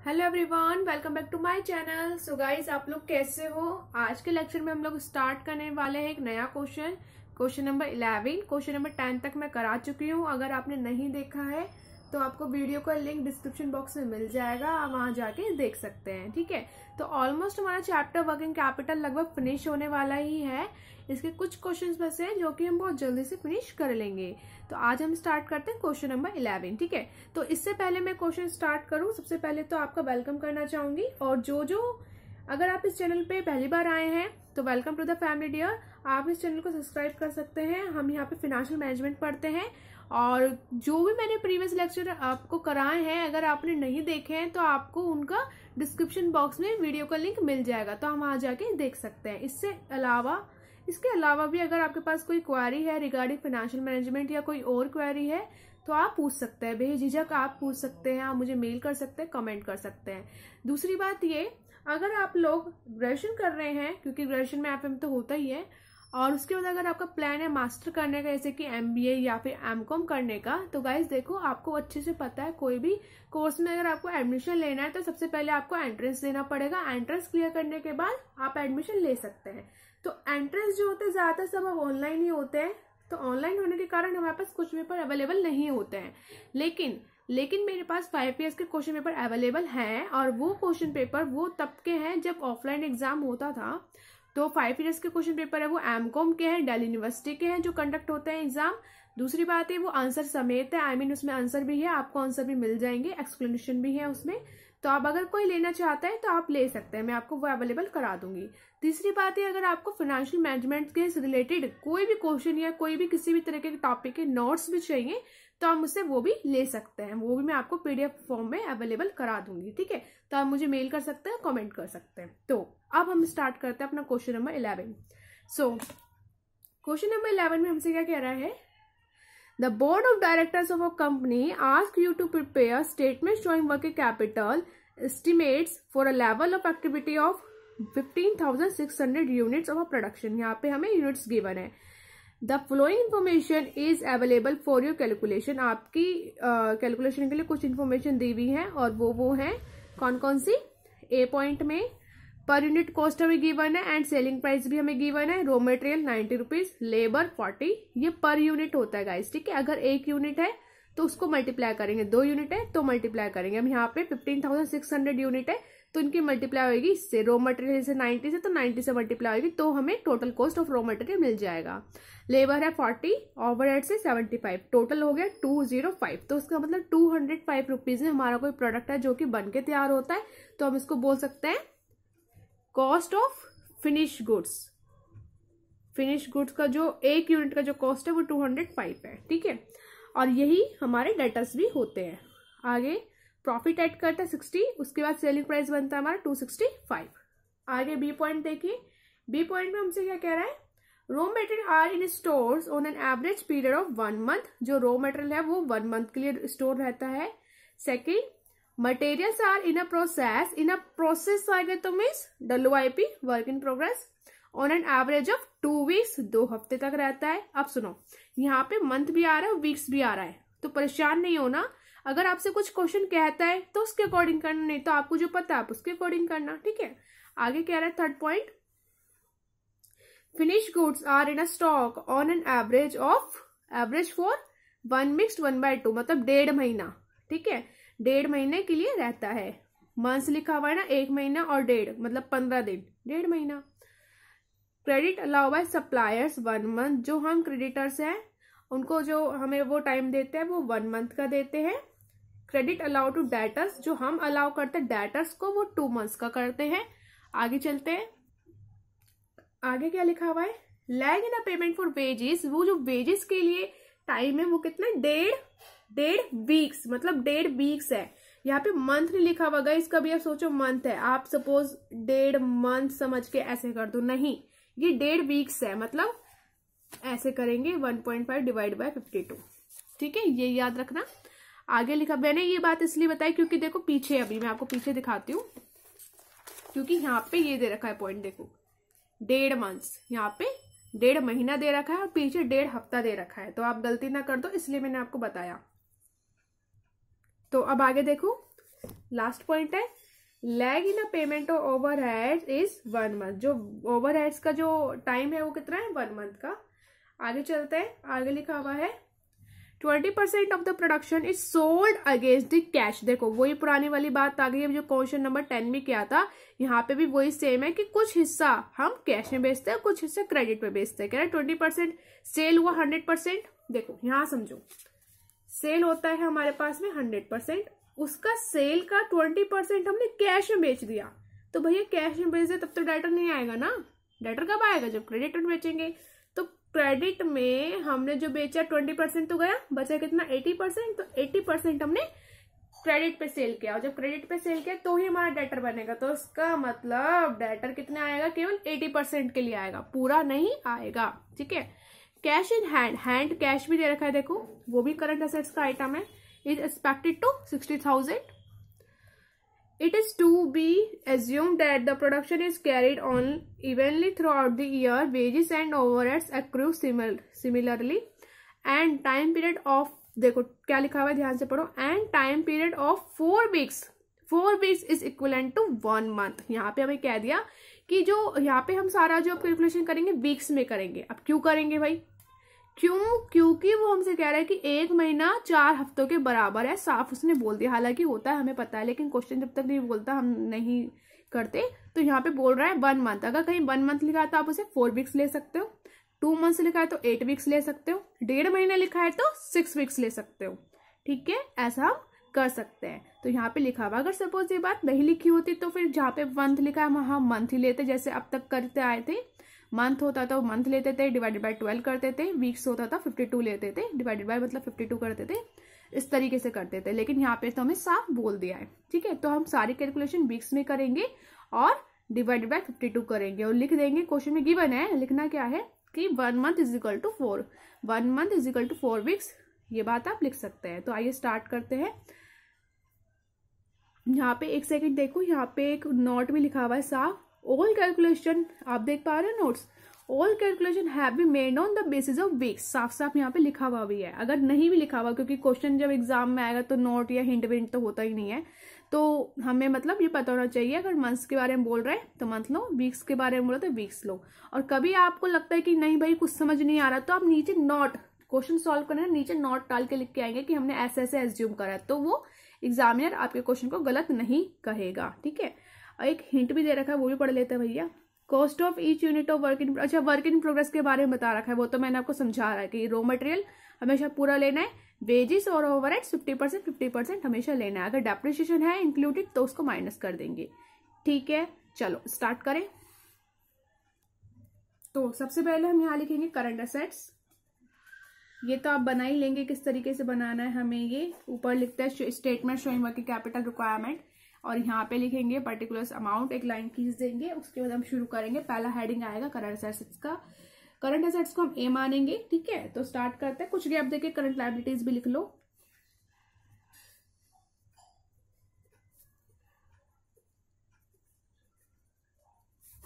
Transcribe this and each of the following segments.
Hello everyone, welcome back to my channel. So guys, आप लोग कैसे हो? आज के लेक्चर में हम लोग स्टार्ट करने वाले हैं एक नया क्वेश्चन नंबर 11। क्वेश्चन नंबर 10 तक मैं करा चुकी हूँ। अगर आपने नहीं देखा है तो आपको वीडियो का लिंक डिस्क्रिप्शन बॉक्स में मिल जाएगा, आप वहां जाके देख सकते हैं। ठीक है, तो ऑलमोस्ट हमारा चैप्टर वर्किंग कैपिटल लगभग फिनिश होने वाला ही है। इसके कुछ क्वेश्चंस बचे हैं जो कि हम बहुत जल्दी से फिनिश कर लेंगे। तो आज हम स्टार्ट करते हैं क्वेश्चन नंबर 11। ठीक है, तो इससे पहले मैं क्वेश्चन स्टार्ट करूं, सबसे पहले तो आपका वेलकम करना चाहूंगी। और जो अगर आप इस चैनल पे पहली बार आए हैं तो welcome to the family dear. आप इस चैनल को सब्सक्राइब कर सकते हैं। हम यहाँ पे फाइनेंशियल मैनेजमेंट पढ़ते हैं और जो भी मैंने प्रीवियस लेक्चर आपको कराए हैं, अगर आपने नहीं देखे हैं तो आपको उनका डिस्क्रिप्शन बॉक्स में वीडियो का लिंक मिल जाएगा, तो हम वहां जाके देख सकते हैं। इसके अलावा भी अगर आपके पास कोई क्वेरी है रिगार्डिंग फाइनेंशियल मैनेजमेंट या कोई और क्वेरी है तो आप पूछ सकते हैं, बेझिझक आप पूछ सकते हैं। आप मुझे मेल कर सकते हैं, कमेंट कर सकते हैं। दूसरी बात ये, अगर आप लोग ग्रेजुएशन कर रहे हैं, क्योंकि ग्रेजुएशन में एफएम तो होता ही है, और उसके बाद अगर आपका प्लान है मास्टर करने का, जैसे कि एमबीए या फिर एमकॉम करने का, तो गाइज देखो, आपको अच्छे से पता है कोई भी कोर्स में अगर आपको एडमिशन लेना है तो सबसे पहले आपको एंट्रेंस देना पड़ेगा। एंट्रेंस क्लियर करने के बाद आप एडमिशन ले सकते हैं। तो एंट्रेंस जो होते हैं ज्यादातर सब अब ऑनलाइन ही होते हैं, तो ऑनलाइन होने के कारण हमारे पास कुछ पेपर अवेलेबल नहीं होते हैं। लेकिन मेरे पास 5 ईयर्स के क्वेश्चन पेपर अवेलेबल हैं, और वो क्वेश्चन पेपर वो तब के हैं जब ऑफलाइन एग्जाम होता था। तो 5 ईयर्स के क्वेश्चन पेपर है वो एमकॉम के हैं, दिल्ली यूनिवर्सिटी के हैं जो कंडक्ट होते हैं एग्जाम। दूसरी बात है वो आंसर समेत है, उसमें आंसर भी है, आपको आंसर भी मिल जाएंगे, एक्सप्लेनेशन भी है उसमें। तो आप अगर कोई लेना चाहता है तो आप ले सकते हैं, मैं आपको वो अवेलेबल करा दूंगी। तीसरी बात है, अगर आपको फाइनेंशियल मैनेजमेंट के रिलेटेड कोई भी क्वेश्चन या कोई भी किसी भी तरह के टॉपिक के नोट्स भी चाहिए तो आप मुझसे वो भी ले सकते हैं, वो भी मैं आपको पीडीएफ फॉर्म में अवेलेबल करा दूंगी। ठीक है, तो आप मुझे मेल कर सकते हैं, कमेंट कर सकते हैं। तो अब हम स्टार्ट करते हैं अपना question number 11। So question number 11 में हमसे क्या कह रहा है, The board of directors of a company ask you to prepare statements showing working capital estimates for a level of activity of 15,600 units of a production। यहाँ पे हमें units given है। The following information is available for your calculation। आपकी calculation के लिए कुछ information दी हुई है, और वो है कौन कौन सी। ए पॉइंट में पर यूनिट कॉस्ट हमें गिवन है एंड सेलिंग प्राइस भी हमें गिवन है। रॉ मटेरियल 90 रुपीज, लेबर 40, ये पर यूनिट होता है गाइस। ठीक है, अगर 1 यूनिट है तो उसको मल्टीप्लाई करेंगे, 2 यूनिट है तो मल्टीप्लाई करेंगे। हम यहाँ पे 15,600 यूनिट है तो इनकी मल्टीप्लाई होगी इससे, रॉ मटेरियल से 90 से, तो 90 से मल्टीप्लाई होगी तो हमें total cost of raw material मिल जाएगा। लेबर है 40, ओवरहेड से 75, टोटल हो गया 205। तो उसका मतलब 205 रुपीज में हमारा कोई प्रोडक्ट है जो कि बन के तैयार होता है, तो हम इसको बोल सकते हैं cost of finish goods. Finish goods का जो 1 यूनिट का जो कॉस्ट है वो 205 है। ठीक है, और यही हमारे डेटर्स भी होते हैं। आगे प्रॉफिट ऐड करता है 60, उसके बाद सेलिंग प्राइस बनता है हमारा 265। आगे बी पॉइंट देखिए, बी पॉइंट में हमसे क्या कह रहा है, raw material are in stores on an average period of 1 month. जो रॉ मटेरियल है वो 1 मंथ के लिए स्टोर रहता है। Second, materials are in a process आएगा तो means WIP, work in progress, on an average of 2 weeks, 2 हफ्ते तक रहता है। अब सुनो, यहाँ पे मंथ भी आ रहा है और वीक्स भी आ रहा है, तो परेशान नहीं होना। अगर आपसे कुछ क्वेश्चन कहता है तो उसके अकॉर्डिंग करना, नहीं तो आपको जो पता है आप उसके अकॉर्डिंग करना। ठीक है, आगे कह रहा है third point, finish goods are in a stock on an average for 1 mixed 1/2, मतलब 1.5 महीना। ठीक है, 1.5 महीने के लिए रहता है। मंथ लिखा हुआ है ना, 1 महीना और 1.5 मतलब 15 दिन, 1.5 महीना। Credit allow by suppliers 1 month, जो हम क्रेडिटर्स हैं उनको जो हमें वो टाइम देते हैं वो 1 मंथ का देते हैं। क्रेडिट अलाउ टू डेटर्स, जो हम अलाउ करते हैं डेटर्स को वो 2 मंथ्स का करते हैं। आगे चलते हैं, आगे क्या लिखा हुआ है, lag in a payment for wages, वो जो वेजेस के लिए टाइम है वो कितना, 1.5 वीक्स, मतलब 1.5 वीक्स है। यहाँ पे मंथ नहीं लिखा हुआ गाइस, कभी आप सोचो मंथ है, आप सपोज 1.5 मंथ समझ के ऐसे कर दो, नहीं, ये 1.5 वीक्स है, मतलब ऐसे करेंगे 1.5 डिवाइड बाय 52। ठीक है, ये याद रखना। आगे लिखा, मैंने ये बात इसलिए बताई क्योंकि देखो पीछे, अभी मैं आपको पीछे दिखाती हूँ, क्योंकि यहाँ पे ये दे रखा है पॉइंट, देखो 1.5 मंथ्स, यहाँ पे 1.5 महीना दे रखा है और पीछे 1.5 हफ्ता दे रखा है, तो आप गलती ना कर दो, इसलिए मैंने आपको बताया। तो अब आगे देखो, लास्ट पॉइंट है lag in a payment of overheads is 1 month. जो ओवरहेड्स का जो टाइम है वो कितना है, 1 मंथ का। आगे चलते हैं, आगे लिखा हुआ है 20% of the production is sold against the cash. देखो वही पुरानी वाली बात आ गई है जो क्वेश्चन नंबर 10 में किया था, यहाँ पे भी वही सेम है कि कुछ हिस्सा हम कैश में बेचते हैं, कुछ हिस्सा क्रेडिट में बेचते हैं। कह रहे 20% सेल हुआ 100%। देखो यहाँ समझो, सेल होता है हमारे पास में 100%, उसका सेल का 20% हमने कैश में बेच दिया। तो भैया कैश में बेच दे तब तो डेटर नहीं आएगा ना, डेटर कब आएगा, जब क्रेडिट में बेचेंगे। तो क्रेडिट में हमने जो बेचा 20% तो गया, बचा कितना 80%। तो 80% हमने क्रेडिट पे सेल किया, और जब क्रेडिट पे सेल किया तो ही हमारा डेटर बनेगा। तो इसका मतलब डेटर कितने आएगा, केवल 80% के लिए आएगा, पूरा नहीं आएगा। ठीक है। Cash in hand, hand cash भी दे रखा है, देखो वो भी करंट असेट्स का आइटम है। Is expected to 60,000। It is to be assumed that the production is carried on evenly throughout the year. Wages and overheads accrue similarly. And time period of, देखो क्या लिखा हुआ है, ध्यान से पढ़ो। And time period of 4 weeks. 4 weeks is equivalent to 1 month. यहाँ पे हमें कह दिया कि जो यहाँ पे हम सारा जो कैलकुलेशन करेंगे वीक्स में करेंगे। अब क्यों करेंगे भाई, क्योंकि वो हमसे कह रहा है कि 1 महीना 4 हफ्तों के बराबर है। साफ उसने बोल दिया, हालांकि होता है हमें पता है, लेकिन क्वेश्चन जब तक नहीं बोलता हम नहीं करते। तो यहाँ पे बोल रहा है 1 मंथ। अगर कहीं 1 मंथ लिखा है तो आप उसे 4 वीक्स ले सकते हो, 2 मंथ्स लिखा है तो 8 वीक्स ले सकते हो, 1.5 महीना लिखा है तो 6 वीक्स ले सकते हो। ठीक है, ऐसा हम कर सकते हैं। तो यहाँ पे लिखा हुआ, अगर सपोज ये बात नहीं लिखी होती तो फिर जहाँ पे मंथ लिखा है वहां मंथ ही लेते, जैसे अब तक करते आए थे। मंथ होता था मंथ लेते थे, डिवाइडेड बाय 12 करते थे। वीक्स होता था 52 लेते थे, डिवाइडेड बाय मतलब 52 करते थे। इस तरीके से करते थे, लेकिन यहाँ पे तो हमें साफ बोल दिया है। ठीक है, तो हम सारी कैलकुलेशन वीक्स में करेंगे और डिवाइडेड बाय 52 करेंगे और लिख देंगे। क्वेश्चन में गिवन है, लिखना क्या है कि 1 month is equal to 4, 1 month is equal to 4 weeks. ये बात आप लिख सकते हैं। तो आइए स्टार्ट करते हैं। यहाँ पे एक सेकंड देखो, यहाँ पे एक नोट भी लिखा हुआ है साफ। ऑल कैलकुलेशन, आप देख पा रहे हो notes, all calculation have been made on the basis of weeks. साफ साफ यहाँ पे लिखा हुआ भी है। अगर नहीं भी लिखा हुआ, क्योंकि क्वेश्चन जब एग्जाम में आएगा तो नोट या हिंट विंट तो होता ही नहीं है, तो हमें मतलब ये पता होना चाहिए। अगर मंथ्स के बारे में बोल रहे हैं तो मंथ लो, वीक्स के बारे में बोल रहे तो वीक्स लो। और कभी आपको लगता है कि नहीं भाई कुछ समझ नहीं आ रहा, तो आप नीचे नोट, क्वेश्चन सॉल्व करना है नीचे नोट डाल के लिख के आएंगे कि हमने ऐसे ऐसे एज्यूम करा है, तो वो एग्जामिनर आपके क्वेश्चन को गलत नहीं कहेगा। ठीक है, एक हिंट भी दे रखा है, वो भी पढ़ लेते हैं भैया। Cost of each unit of work in, अच्छा वर्क इन प्रोग्रेस के बारे में बता रखा है, वो तो मैंने आपको समझा रहा है कि रॉ मटेरियल हमेशा पूरा लेना है, वेजेस और ओवरहेड्स 50% हमेशा लेना है। अगर डेप्रिसिएशन है इंक्लूडेड तो उसको माइनस कर देंगे। ठीक है, चलो स्टार्ट करें। तो सबसे पहले हम यहाँ लिखेंगे करंट असेट्स। ये तो आप बना ही लेंगे किस तरीके से बनाना है हमें। ये ऊपर लिखता है statement showing working capital requirement, और यहाँ पे लिखेंगे पर्टिकुलर अमाउंट, एक लाइन खींच देंगे। उसके बाद हम शुरू करेंगे, पहला हेडिंग आएगा करंट असेट्स का। करंट असेट्स को हम ए मानेंगे। ठीक है, तो स्टार्ट करते हैं। कुछ गैप देके करंट लायबिलिटीज भी लिख लो।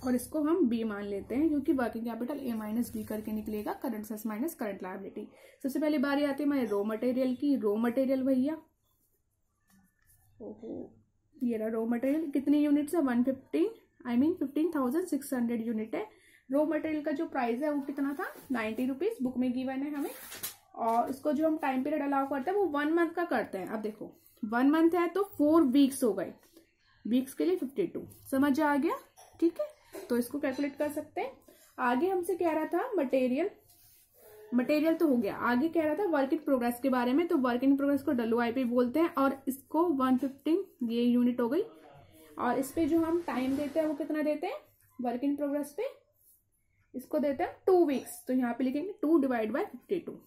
और इसको हम बी मान लेते हैं, क्योंकि working capital A minus B करके निकलेगा, current assets minus current liability. सबसे पहले बारी आती है हमारे रॉ मटेरियल की। रॉ मटेरियल भैया, ओहो ये रहा रॉ मटेरियल। कितनी यूनिट्स है, 15,600 यूनिट है। रॉ मटेरियल का जो प्राइस है वो कितना था, 90 रुपीज, बुक में गिवन है हमें। और इसको जो हम टाइम पीरियड अलाउ करते हैं वो 1 मंथ का करते हैं। अब देखो 1 मंथ है तो 4 वीक्स हो गए, वीक्स के लिए 52, समझ आ गया। ठीक है, तो इसको कैलकुलेट कर सकते हैं। आगे हमसे कह रहा था मटेरियल तो हो गया, आगे कह रहा था वर्क इन प्रोग्रेस के बारे में। तो वर्क इन प्रोग्रेस को WIP बोलते हैं, और इसको 115 ये यूनिट हो गई। और इस पे जो हम टाइम देते हैं वो कितना देते हैं वर्क इन प्रोग्रेस पे, इसको देते हैं 2 वीक्स। तो यहाँ पे लिखेंगे 2 डिवाइड बाय 52।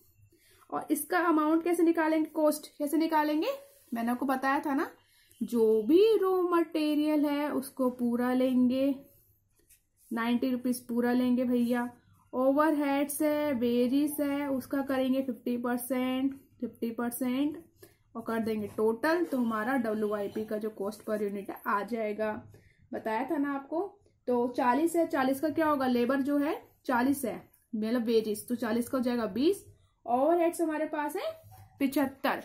और इसका अमाउंट कैसे निकालेंगे, कॉस्ट कैसे निकालेंगे, मैंने आपको बताया था ना, जो भी रॉ मटेरियल है उसको पूरा लेंगे, 90 रुपीज पूरा लेंगे भैया। ओवरहेड्स है, वेजेस है, उसका करेंगे 50% और कर देंगे टोटल। तो हमारा WIP का जो कॉस्ट पर यूनिट है आ जाएगा, बताया था ना आपको। तो 40 है, 40 का क्या होगा, लेबर जो है 40 है मतलब वेजेस, तो 40 का हो जाएगा 20। ओवरहेड्स हमारे पास है 75,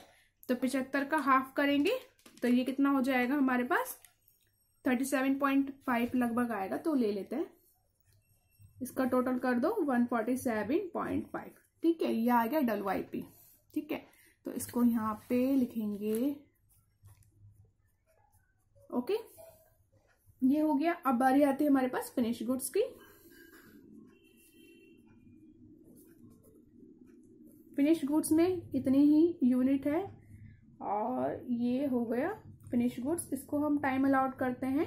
तो 75 का हाफ करेंगे तो ये कितना हो जाएगा हमारे पास 37.5 लगभग आएगा, तो ले लेते हैं। इसका टोटल कर दो 147.5। ठीक है, ये आ गया WIP। ठीक है, तो इसको यहाँ पे लिखेंगे। ओके, ये हो गया। अब बारी आती है हमारे पास फिनिश गुड्स की। फिनिश गुड्स में इतनी ही यूनिट है और ये हो गया फिनिश गुड्स। इसको हम टाइम अलाउट करते हैं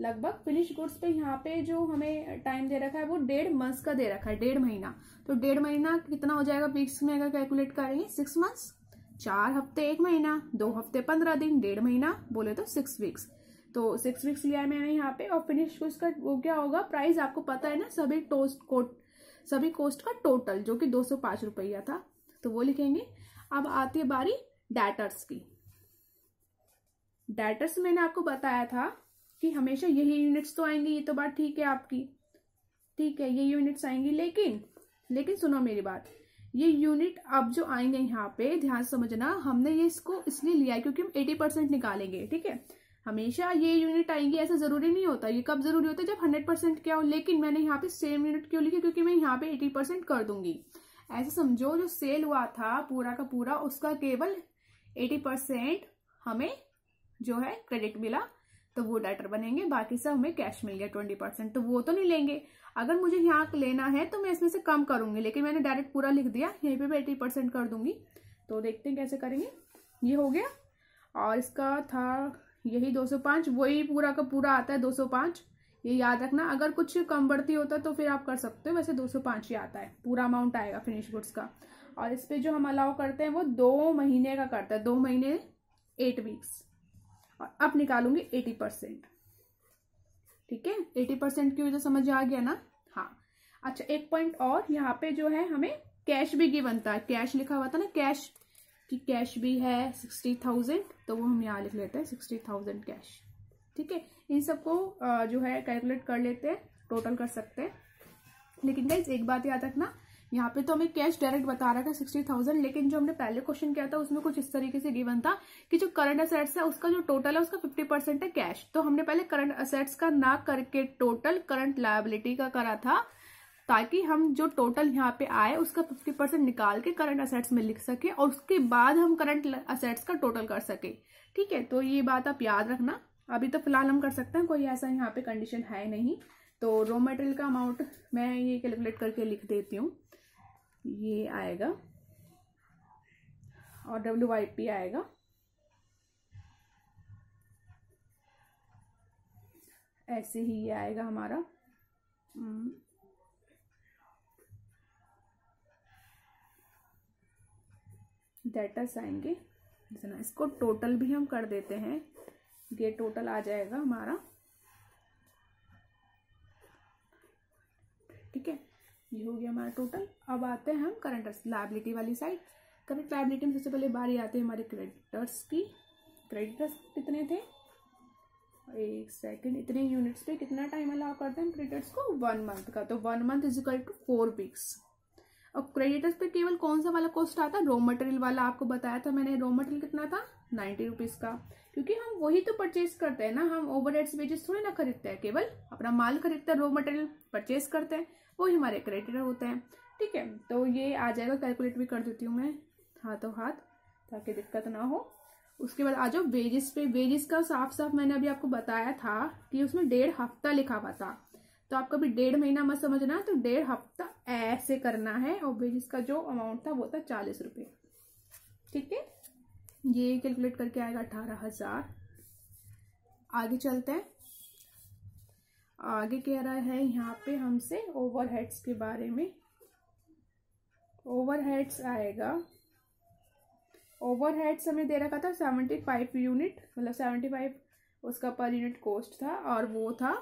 लगभग। फिनिश गुड्स पे यहाँ पे जो हमें टाइम दे रखा है वो 1.5 मंथ्स का दे रखा है, 1.5 महीना। तो 1.5 महीना कितना हो जाएगा वीक्स में अगर कैलकुलेट करेंगे? 6 मंथ्स। 4 हफ्ते 1 महीना, 2 हफ्ते 15 दिन, 1.5 महीना बोले तो 6 वीक्स। तो 6 वीक्स लिया है मैंने यहाँ पे। और फिनिश गुड्स का वो क्या होगा, प्राइस आपको पता है ना, सभी कोस्ट का टोटल, जो कि 205 रुपया था, तो वो लिखेंगे। अब आती है बारी डेटर्स की। डेटर्स मैंने आपको बताया था कि हमेशा यही यूनिट्स तो आएंगी, ये तो बात ठीक है आपकी। ठीक है, ये यूनिट्स आएंगी, लेकिन सुनो मेरी बात, ये यूनिट अब जो आएंगे यहाँ पे ध्यान से समझना, हमने ये इसको इसलिए लिया है क्योंकि हम 80% निकालेंगे। ठीक है, हमेशा ये यूनिट आएंगी ऐसा जरूरी नहीं होता। ये कब जरूरी होता है? जब 100% क्या हो। लेकिन मैंने यहाँ पे सेम यूनिट क्यों लिखी? क्योंकि मैं यहाँ पे 80% कर दूंगी। ऐसे समझो, जो सेल हुआ था पूरा का पूरा, उसका केवल 80% हमें जो है क्रेडिट मिला, तो वो डेटर बनेंगे। बाकी सब हमें कैश मिल गया 20%, तो वो तो नहीं लेंगे। अगर मुझे यहाँ लेना है तो मैं इसमें से कम करूंगी, लेकिन मैंने डायरेक्ट पूरा लिख दिया, यहीं पे मैं 80% कर दूंगी। तो देखते हैं कैसे करेंगे। ये हो गया, और इसका था यही 205, वही पूरा का पूरा आता है 205। ये याद रखना, अगर कुछ कम बढ़ती होता तो फिर आप कर सकते हो, वैसे 205 ही आता है, पूरा अमाउंट आएगा फिनिश गुड्स का। और इस पे जो हम अलाउ करते हैं वो 2 महीने का करता है, 2 महीने 8 वीक्स। और अब निकालूंगी 80%। ठीक है, 80% की वजह समझ आ गया ना? हाँ। अच्छा, एक पॉइंट और, यहाँ पे जो है हमें कैश भी गिवन था, कैश लिखा हुआ था ना, कैश की कैश भी है 60,000, तो वो हम यहाँ लिख लेते हैं 60,000 कैश। ठीक है, इन सबको जो है कैलकुलेट कर लेते हैं, टोटल कर सकते हैं। लेकिन गाइस एक बात याद रखना, यहाँ पे तो हमें कैश डायरेक्ट बता रहा था 60,000, लेकिन जो हमने पहले क्वेश्चन किया था उसमें कुछ इस तरीके से गिवन था कि जो करंट असेट्स है उसका जो टोटल है उसका 50% है कैश। तो हमने पहले करंट असेट्स का ना करके टोटल करंट लायबिलिटी का करा था, ताकि हम जो टोटल यहाँ पे आए उसका 50% निकाल के करंट असेट्स में लिख सके और उसके बाद हम करंट असेट्स का टोटल कर सके। ठीक है, तो ये बात आप याद रखना। अभी तो फिलहाल हम कर सकते हैं, कोई ऐसा यहाँ पे कंडीशन है नहीं। तो रॉ मटेरियल का अमाउंट मैं ये कैलकुलेट करके लिख देती हूँ। ये आएगा और WIP आएगा, ऐसे ही ये आएगा हमारा। डेटर्स आएंगे, इसको टोटल भी हम कर देते हैं, ये टोटल आ जाएगा हमारा। ठीक है, ये हो गया हमारा टोटल। अब आते हैं हम करंट लायबिलिटी वाली साइड। करंट लायबिलिटी में सबसे पहले बारी आती है हमारे क्रेडिटर्स की। क्रेडिटर्स कितने थे? एक सेकंड, इतने यूनिट्स पे कितना टाइम अलाउ करते हैं क्रेडिटर्स को? 1 मंथ का। तो 1 month is equal to 4 weeks. अब क्रेडिटर्स पे केवल कौन सा वाला कॉस्ट आता है? रॉ मटेरियल वाला। आपको बताया था मैंने, रॉ मटेरियल कितना था? 90 रुपीज का। क्योंकि हम वही तो परचेज करते हैं ना, हम ओवरहेड्स वेजेस थोड़ी ना खरीदते हैं, केवल अपना माल खरीदते हैं, रॉ मटेरियल परचेज करते हैं, वही हमारे क्रेडिटर होते हैं। ठीक है, तो ये आ जाएगा, कैलकुलेट भी कर देती हूँ मैं हाथों हाथ ताकि दिक्कत ना हो। उसके बाद आ जाओ वेजेस पे। वेजेस का साफ साफ मैंने अभी आपको बताया था कि उसमें 1.5 हफ्ता लिखा हुआ था, तो आप कभी 1.5 महीना मत समझना, तो 1.5 हफ्ता ऐसे करना है। और वेजेस का जो अमाउंट था वो था 40 रुपये। ठीक है, ये कैलकुलेट करके आएगा 18,000। आगे चलते हैं। आगे कह रहा है यहाँ पे हमसे ओवरहेड्स के बारे में। ओवरहेड्स आएगा, ओवरहेड्स हमें दे रखा था 75 यूनिट, मतलब 75 उसका पर यूनिट कॉस्ट था, और वो था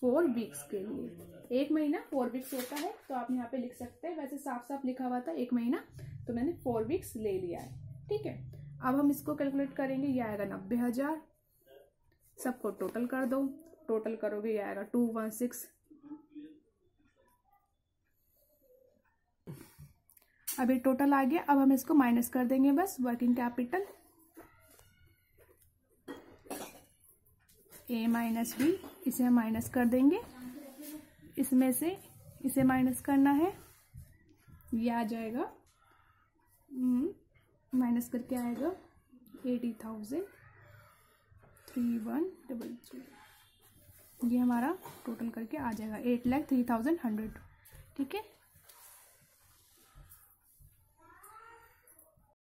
4 वीक्स के लिए। 1 महीना 4 वीक्स होता है, तो आप यहाँ पे लिख सकते हैं। वैसे साफ साफ लिखा हुआ था 1 महीना, तो मैंने 4 वीक्स ले लिया है। ठीक है, अब हम इसको कैलकुलेट करेंगे। ये आएगा 90,000। सबको टोटल कर दो, टोटल करोगे ये आएगा 216। अब ये टोटल आ गया। अब हम इसको माइनस कर देंगे बस, working capital A minus B, इसे हम माइनस कर देंगे, इसमें से इसे माइनस करना है, ये आ जाएगा माइनस करके आएगा 80,03133, ये हमारा टोटल करके आ जाएगा 8,03,100। ठीक है।